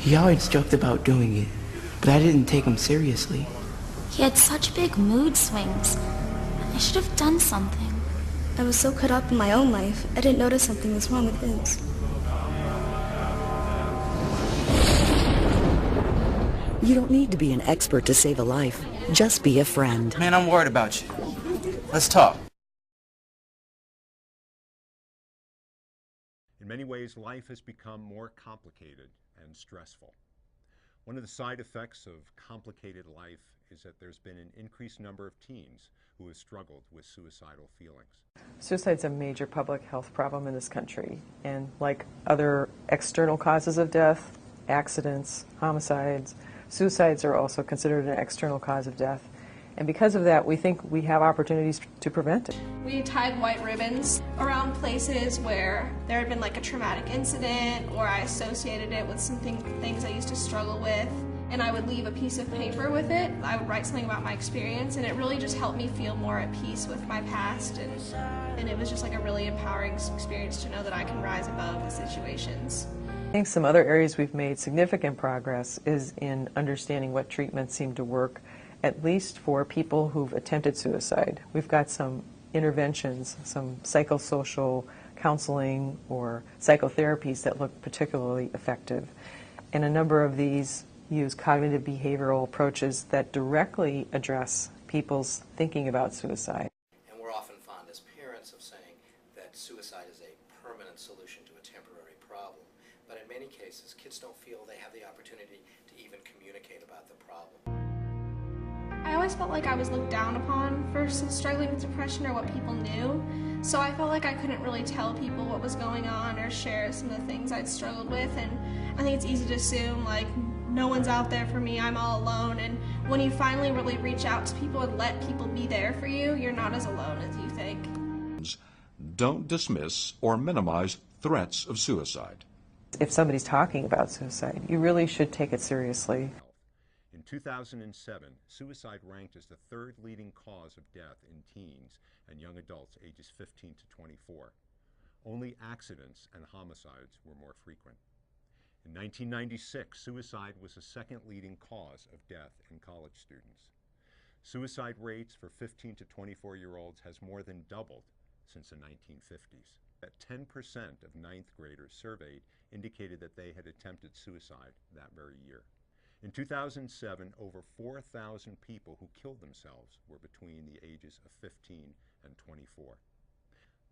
He always joked about doing it, but I didn't take him seriously. He had such big mood swings. I should have done something. I was so caught up in my own life, I didn't notice something was wrong with his. You don't need to be an expert to save a life. Just be a friend. Man, I'm worried about you. Let's talk. In many ways, life has become more complicated and stressful. One of the side effects of complicated life is that there's been an increased number of teens who have struggled with suicidal feelings. Suicide's a major public health problem in this country, and like other external causes of death, accidents, homicides, suicides are also considered an external cause of death. And because of that, we think we have opportunities to prevent it. We tied white ribbons around places where there had been like a traumatic incident, or I associated it with some things I used to struggle with, and I would leave a piece of paper with it. I would write something about my experience, and it really just helped me feel more at peace with my past, and it was just like a really empowering experience to know that I can rise above the situations. I think some other areas we've made significant progress is in understanding what treatments seem to work, at least for people who've attempted suicide. We've got some interventions, some psychosocial counseling or psychotherapies that look particularly effective. And a number of these use cognitive behavioral approaches that directly address people's thinking about suicide. And we're often fond as parents of saying that suicide is a permanent solution to a temporary problem. But in many cases, kids don't feel they have the opportunity to even communicate about the problem. I always felt like I was looked down upon for struggling with depression or what people knew. So I felt like I couldn't really tell people what was going on or share some of the things I'd struggled with. And I think it's easy to assume like no one's out there for me, I'm all alone. And when you finally really reach out to people and let people be there for you, you're not as alone as you think. Don't dismiss or minimize threats of suicide. If somebody's talking about suicide, you really should take it seriously. In 2007, suicide ranked as the third leading cause of death in teens and young adults ages 15 to 24. Only accidents and homicides were more frequent. In 1996, suicide was the second leading cause of death in college students. Suicide rates for 15 to 24-year-olds has more than doubled since the 1950s. That 10% of ninth graders surveyed indicated that they had attempted suicide that very year. In 2007, over 4,000 people who killed themselves were between the ages of 15 and 24.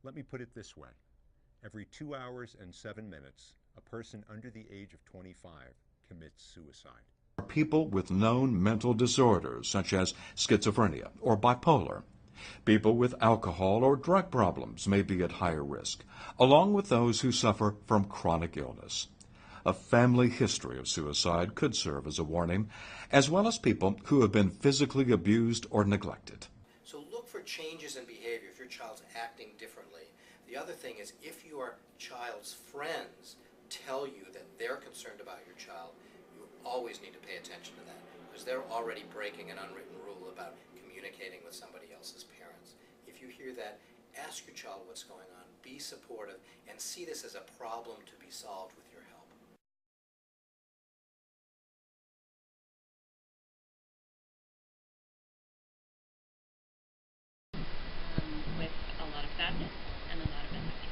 Let me put it this way. Every 2 hours and 7 minutes, a person under the age of 25 commits suicide. People with known mental disorders such as schizophrenia or bipolar. People with alcohol or drug problems may be at higher risk, along with those who suffer from chronic illness. A family history of suicide could serve as a warning, as well as people who have been physically abused or neglected. So look for changes in behavior if your child's acting differently. The other thing is if your child's friends tell you that they're concerned about your child, you always need to pay attention to that, because they're already breaking an unwritten rule about communicating with somebody else's parents. If you hear that, ask your child what's going on, be supportive, and see this as a problem to be solved with your help. With a lot of sadness and a lot of empathy.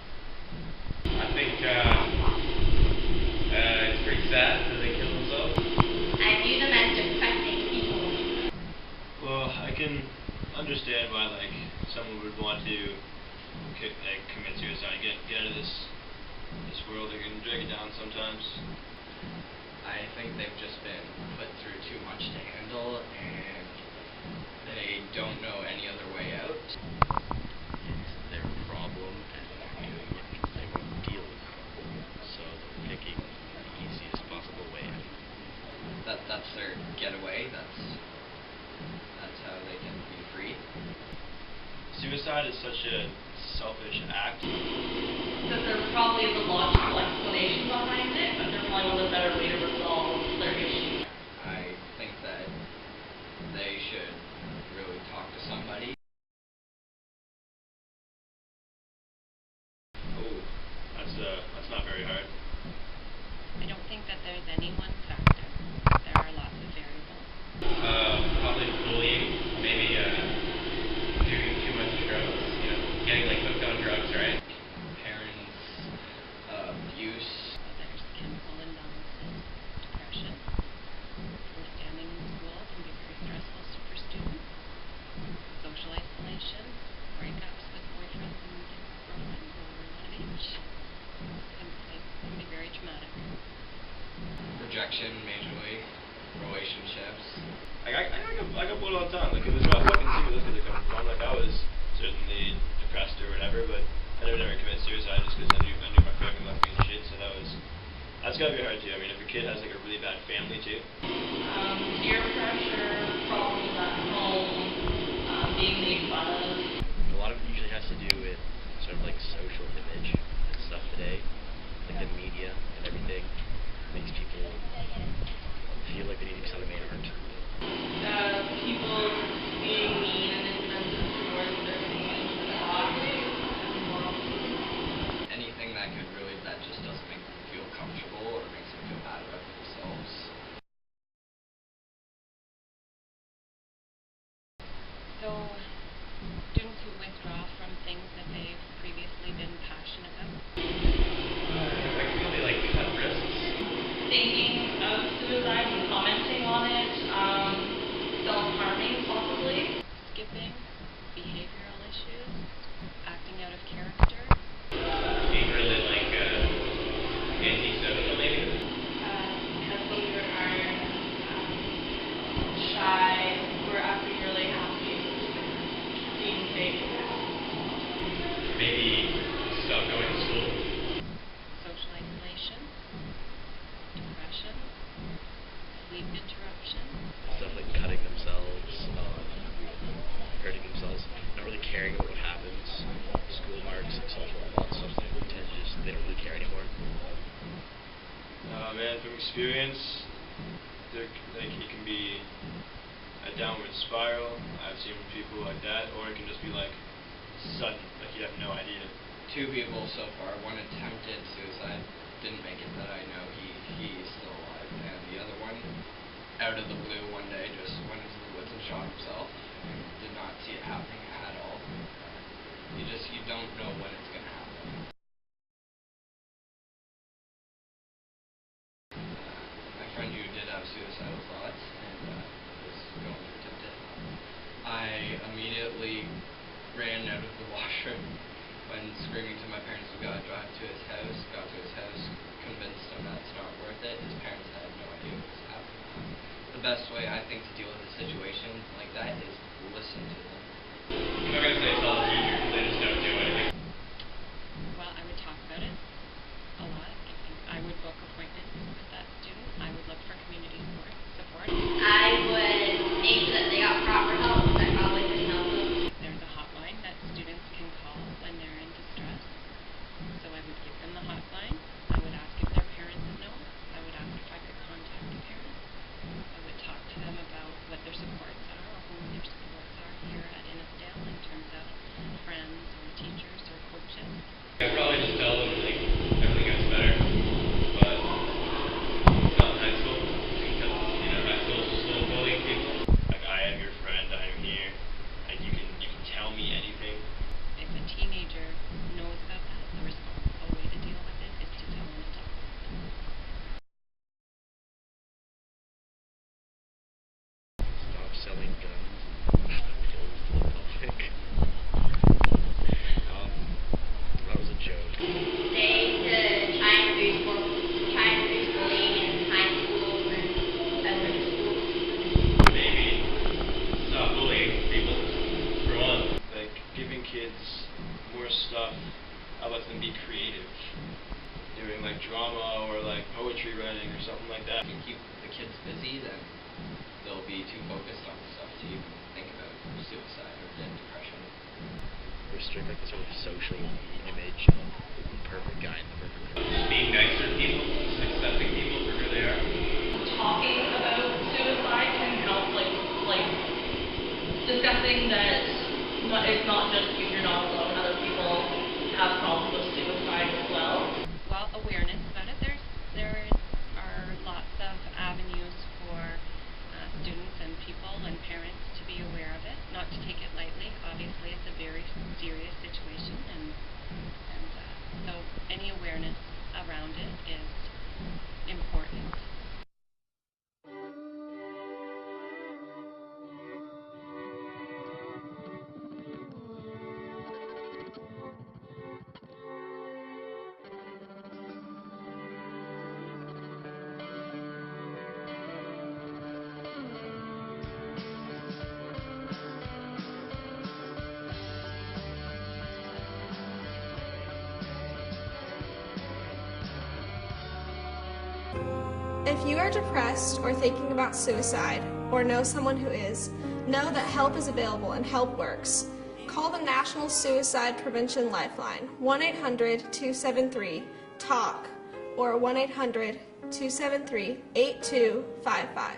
I think it's pretty sad that they kill themselves. I view them as depressing people. Well, I can understand why someone would want to commit suicide, get out of this world. They can drag it down sometimes. I think they've just been put through too much to handle, and they don't know any other way out. It's their problem, and they won't deal with it. So they're picking the easiest possible way out. That's their getaway. That's how they can be free. Suicide is such a selfish act. That there probably is a logical explanation behind it, but there probably was a better way to resolve their issue. I think that they should really talk to somebody. Oh, that's not very hard. I don't think that there's anyone to can be very traumatic. Rejection, majorly, relationships. I got bullied all the time. Like, it was rough. I can see where those kids are coming from. Like, I was certainly depressed or whatever, but I never committed suicide just because I knew my family left me in shit. So that's gotta be hard too. I mean, if a kid has like a really bad family too. Peer pressure, problems at home, being made fun of. A lot of it usually has to do with sort of like social image and stuff today. Like the media and everything makes people feel like they need to be something they aren't. People being mean and insensitive towards their families. Anything that just doesn't make them feel comfortable or makes them feel bad about themselves. So, students who withdraw from things that they've previously been passionate about. I feel they like cut risks. Thinking of suicide and commenting on it, self-harming possibly. Skipping, behavioral issues, acting out of character. Being really like anti-social maybe. Because are shy, or acting really happy, being fake. Maybe stop going to school. Social isolation, depression, sleep interruption. Stuff like cutting themselves, hurting themselves, not really caring about what happens, school marks, social, all that stuff. They don't really care anymore. Man, from experience, it can be a downward spiral. I've seen people like that, or it can just be like sudden, like you have no idea. 2 people so far. One attempted suicide, didn't make it that I know. He's still alive, and the other one, out of the blue, one day just went into the woods and shot himself. Did not see it happening at all. You don't know when it's gonna happen. My friend who did have suicidal thoughts and was going to attempt it. I immediately ran out of the washroom when screaming to my parents. We got to his house, convinced him that it's not worth it. His parents had no idea what was happening. The best way, I think, to deal with a situation like that is listen to them. You're not going to say tell the teacher because they just don't do anything. Well, I would talk about it a lot. I would book appointments with that student. I would look for community support. I would make sure that they got proper help. I probably could help them. There's a hotline that students can call when they're in distress. So I would give them the hotline. I would ask if their parents know. I would ask if I could contact the parents. I would talk to them about what their supports are or who their supports are here at Innisdale in terms of friends or teachers or coaches. I'd probably just tell them like everything gets better, but it's not high school because high school is just full of bullying people. Like, I am your friend, I am here, and you can tell me anything. If a teenager knows about that, the responsible way to deal with it is to tell them to talk about it. Stop selling guns and pills to the public. That was a joke. They should try and reduce bullying in high schools and elementary schools. Maybe stop bullying people for one. Like, giving kids more stuff that lets them be creative. Doing like drama or like poetry writing or something like that. If you keep the kids busy, then they'll be too focused on stuff to even think about suicide or depression. Restrict like the sort of social image of the perfect guy and the perfect girl. Just being nicer to people, just accepting people for who they are. Talking about suicide can help, like discussing that it's not just you, you're not alone. Other people have problems with suicide as well. Well, awareness about it. There are lots of avenues for students and people and parents to be aware of it, not to take it lightly. Obviously, it's a very serious situation, and so any awareness around it is important. If you are depressed or thinking about suicide, or know someone who is, know that help is available and help works. Call the National Suicide Prevention Lifeline, 1-800-273-TALK, or 1-800-273-8255.